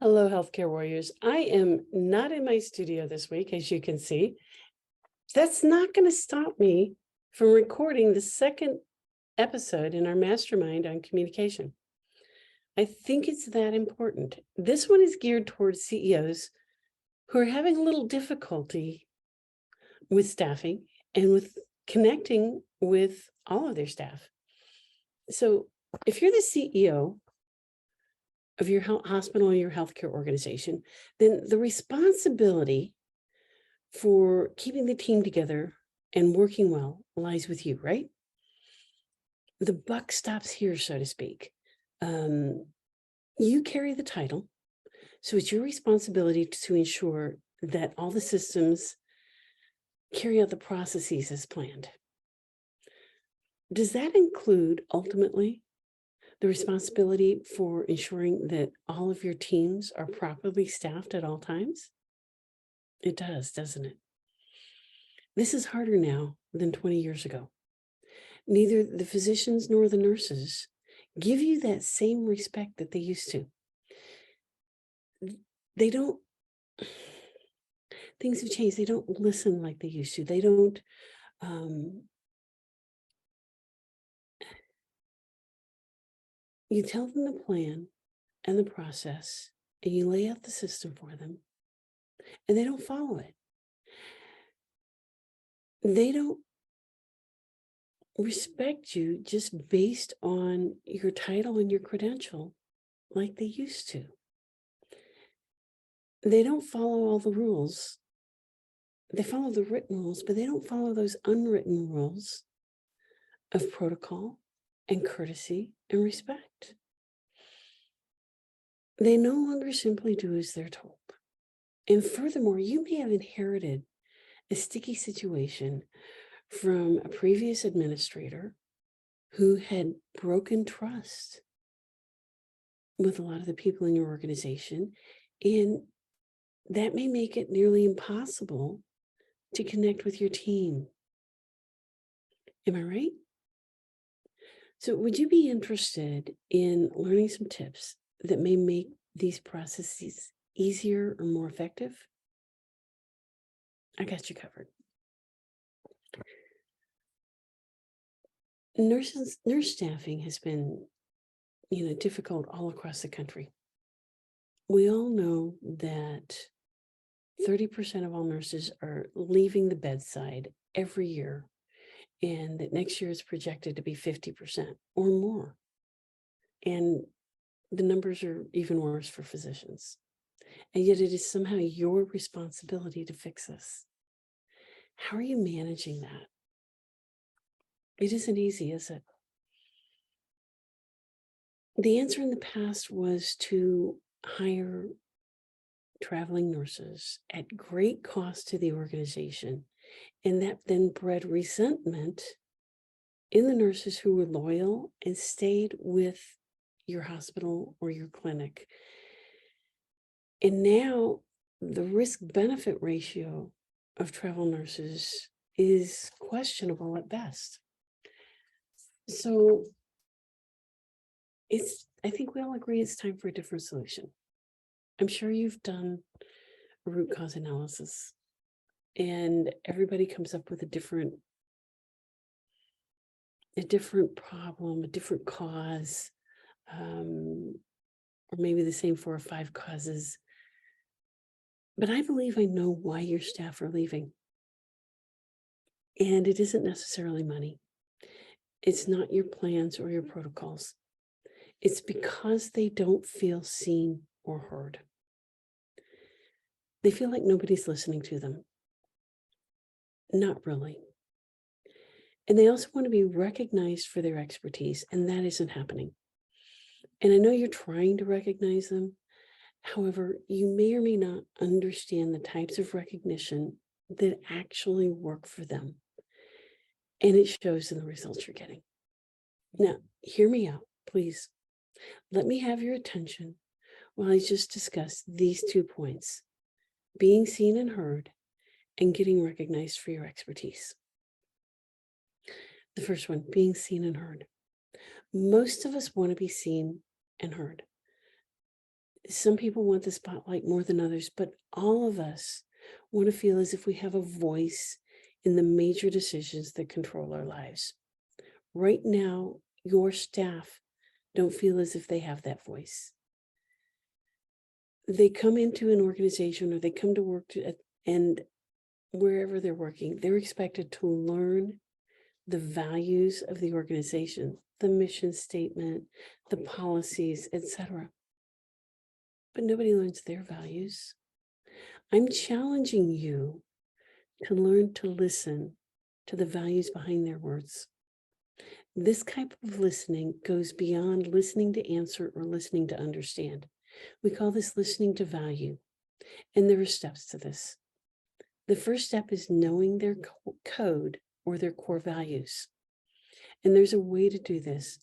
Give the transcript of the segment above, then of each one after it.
Hello, healthcare warriors. I am not in my studio this week, as you can see. That's not going to stop me from recording the second episode in our mastermind on communication. I think it's that important. This one is geared towards CEOs who are having a little difficulty with staffing and with connecting with all of their staff. So if you're the CEO of your hospital or your healthcare organization, then the responsibility for keeping the team together and working well lies with you, right? The buck stops here, so to speak. You carry the title, so it's your responsibility to ensure that all the systems carry out the processes as planned. Does that include ultimately the responsibility for ensuring that all of your teams are properly staffed at all times? It does, doesn't it? This is harder now than 20 years ago. Neither the physicians nor the nurses give you that same respect that they used to. They don't, things have changed. They don't listen like they used to. They don't, you tell them the plan and the process, and you lay out the system for them, and they don't follow it. They don't respect you just based on your title and your credential like they used to. They don't follow all the rules. They follow the written rules, but they don't follow those unwritten rules of protocol and courtesy and respect. They no longer simply do as they're told. And furthermore, you may have inherited a sticky situation from a previous administrator who had broken trust with a lot of the people in your organization, and that may make it nearly impossible to connect with your team. Am I right? So would you be interested in learning some tips that may make these processes easier or more effective? I got you covered. Nurse staffing has been, difficult all across the country. We all know that 30% of all nurses are leaving the bedside every year, and that next year is projected to be 50% or more. And the numbers are even worse for physicians. And yet it is somehow your responsibility to fix this. How are you managing that? It isn't easy, is it? The answer in the past was to hire traveling nurses at great cost to the organization. And that then bred resentment in the nurses who were loyal and stayed with your hospital or your clinic. And now the risk-benefit ratio of travel nurses is questionable at best. So I think we all agree it's time for a different solution. I'm sure you've done a root cause analysis, and everybody comes up with a different problem, a different cause, or maybe the same 4 or 5 causes. But I believe I know why your staff are leaving. And it isn't necessarily money. It's not your plans or your protocols. It's because they don't feel seen or heard. They feel like nobody's listening to them. Not really. And they also want to be recognized for their expertise, and that isn't happening. And I know you're trying to recognize them. However, you may or may not understand the types of recognition that actually work for them. And it shows in the results you're getting. Now, hear me out, please. Let me have your attention while I just discuss these 2 points: being seen and heard, and getting recognized for your expertise. The first one, being seen and heard. Most of us want to be seen and heard. Some people want the spotlight more than others, but all of us want to feel as if we have a voice in the major decisions that control our lives. Right now, your staff don't feel as if they have that voice. They come into an organization or they come to work and wherever they're working, they're expected to learn the values of the organization, the mission statement, the policies, etc. But nobody learns their values. I'm challenging you to learn to listen to the values behind their words. This type of listening goes beyond listening to answer or listening to understand. We call this listening to value, and there are steps to this. The first step is knowing their code or their core values. And there's a way to do this.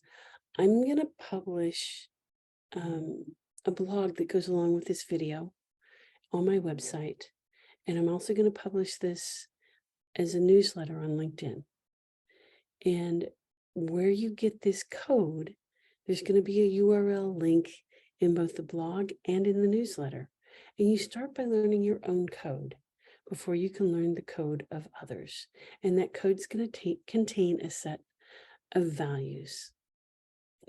I'm going to publish a blog that goes along with this video on my website. And I'm also going to publish this as a newsletter on LinkedIn. And where you get this code, there's going to be a URL link in both the blog and in the newsletter. And you start by learning your own code before you can learn the code of others. And that code's going to contain a set of values.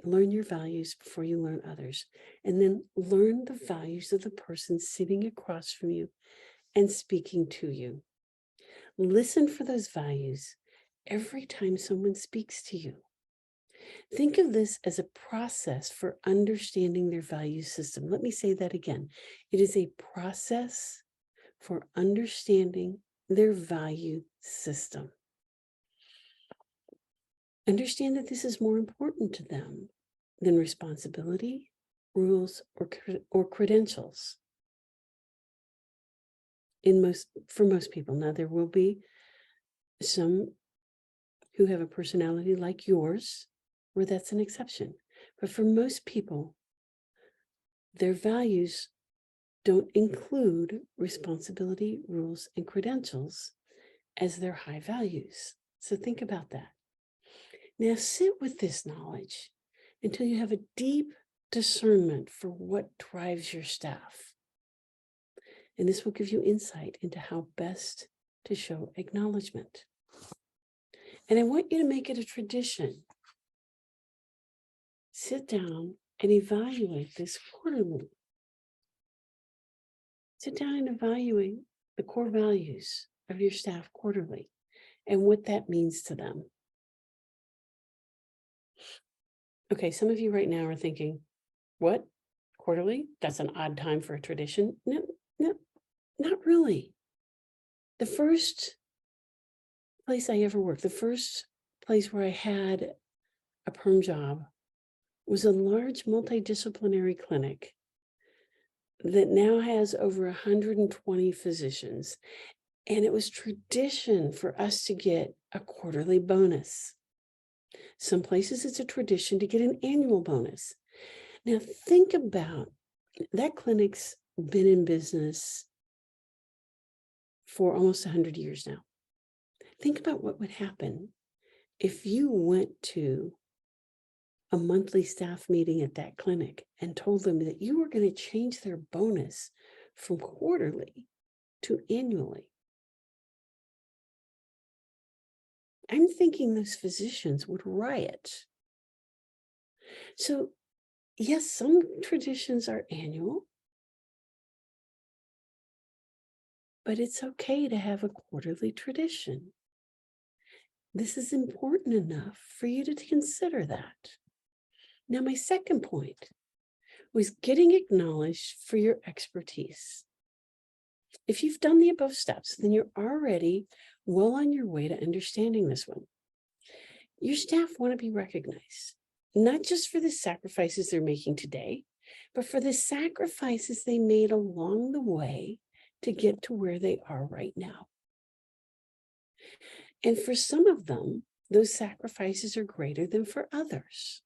Learn your values before you learn others. And then learn the values of the person sitting across from you and speaking to you. Listen for those values every time someone speaks to you. Think of this as a process for understanding their value system. Let me say that again. It is a process for understanding their value system. Understand that this is more important to them than responsibility, rules, or credentials. For most people. Now, there will be some who have a personality like yours, where that's an exception. But for most people, their values don't include responsibility, rules, and credentials as their high values. So think about that. Now sit with this knowledge until you have a deep discernment for what drives your staff. And this will give you insight into how best to show acknowledgement. And I want you to make it a tradition. Sit down and evaluate this quarterly. Sit down and evaluate the core values of your staff quarterly and what that means to them. Okay, some of you right now are thinking, what? Quarterly? That's an odd time for a tradition. No, not really. The first place I ever worked, the first place where I had a perm job was a large multidisciplinary clinic that now has over 120 physicians. And it was tradition for us to get a quarterly bonus. Some places it's a tradition to get an annual bonus. Now think about that clinic's been in business for almost 100 years now. Think about what would happen if you went to a monthly staff meeting at that clinic and told them that you were going to change their bonus from quarterly to annually. I'm thinking those physicians would riot. So, yes, some traditions are annual, but it's okay to have a quarterly tradition. This is important enough for you to consider that. Now, my second point was getting acknowledged for your expertise. If you've done the above steps, then you're already well on your way to understanding this one. Your staff want to be recognized, not just for the sacrifices they're making today, but for the sacrifices they made along the way to get to where they are right now. And for some of them, those sacrifices are greater than for others.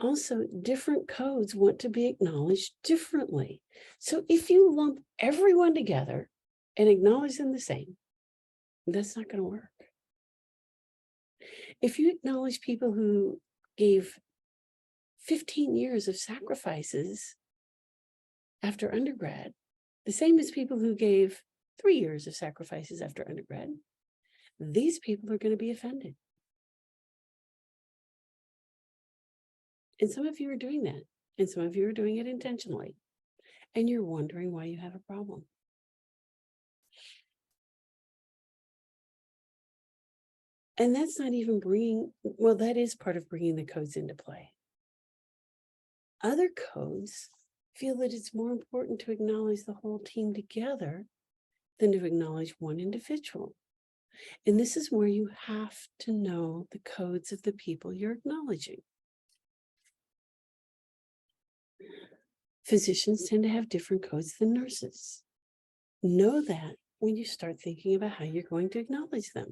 Also, different codes want to be acknowledged differently. So if you lump everyone together and acknowledge them the same, that's not going to work. If you acknowledge people who gave 15 years of sacrifices after undergrad, the same as people who gave 3 years of sacrifices after undergrad, these people are going to be offended. And some of you are doing that, and some of you are doing it intentionally, and you're wondering why you have a problem. And that's not even bringing, well, that is part of bringing the codes into play. Other codes feel that it's more important to acknowledge the whole team together than to acknowledge one individual. And this is where you have to know the codes of the people you're acknowledging. Physicians tend to have different codes than nurses. Know that when you start thinking about how you're going to acknowledge them.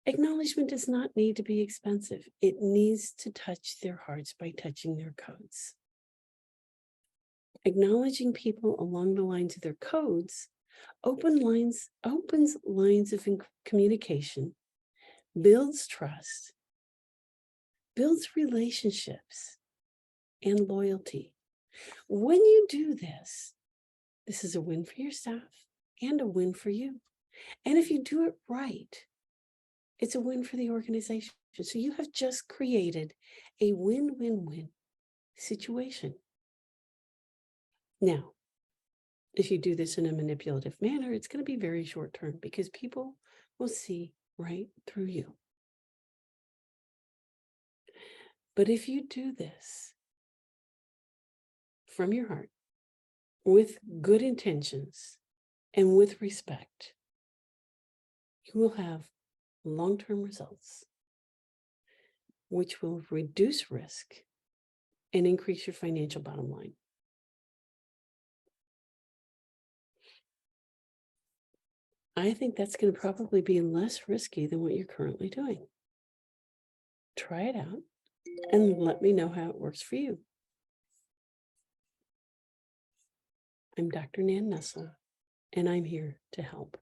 Acknowledgement does not need to be expensive. It needs to touch their hearts by touching their codes. Acknowledging people along the lines of their codes opens lines of communication, builds trust, builds relationships, and loyalty. When you do this, this is a win for your staff and a win for you. And if you do it right, it's a win for the organization. So you have just created a win-win-win situation. Now, if you do this in a manipulative manner, it's going to be very short term because people will see right through you. But if you do this from your heart, with good intentions and with respect, you will have long-term results, which will reduce risk and increase your financial bottom line. I think that's going to probably be less risky than what you're currently doing. Try it out and let me know how it works for you. I'm Dr. Nan Nussle, and I'm here to help.